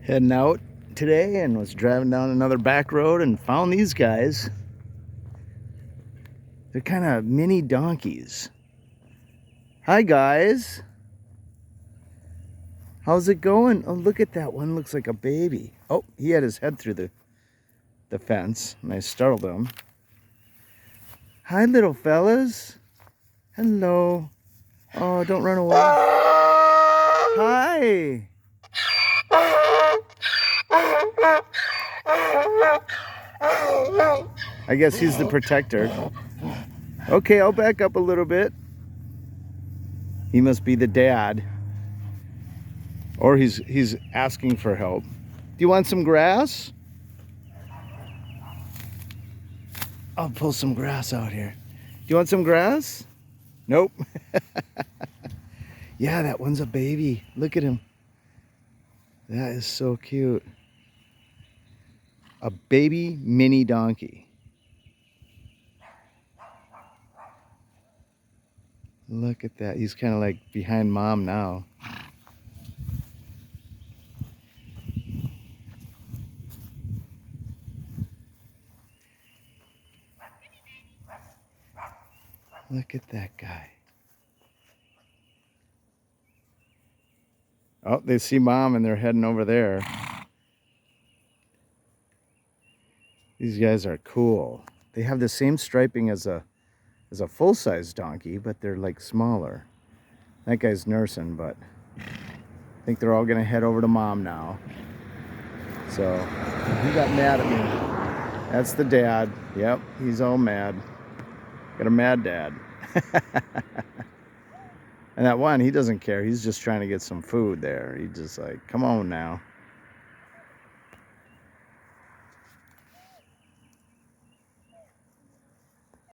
Heading out today and was driving down another back road and found these guys. They're kind of mini donkeys. Hi guys. How's it going? Oh, look at that one. Looks like a baby. Oh, he had his head through the fence and I startled him. Hi little fellas. Hello. Oh, don't run away. Hi. I guess he's the protector. Okay, I'll back up a little bit. He must be the dad. Or he's asking for help. Do you want some grass? I'll pull some grass out here. Do you want some grass? Nope. Yeah, that one's a baby. Look at him. That is so cute. A baby mini donkey. Look at that. He's kind of like behind mom now. Look at that guy. Oh, they see mom and they're heading over there. These guys are cool. They have the same striping as a full-size donkey, but they're like smaller. That guy's nursing, but I think they're all gonna head over to mom now. So he got mad at me. That's the dad. Yep, he's all mad. Got a mad dad. And that one, he doesn't care. He's just trying to get some food there. He's just like, come on now.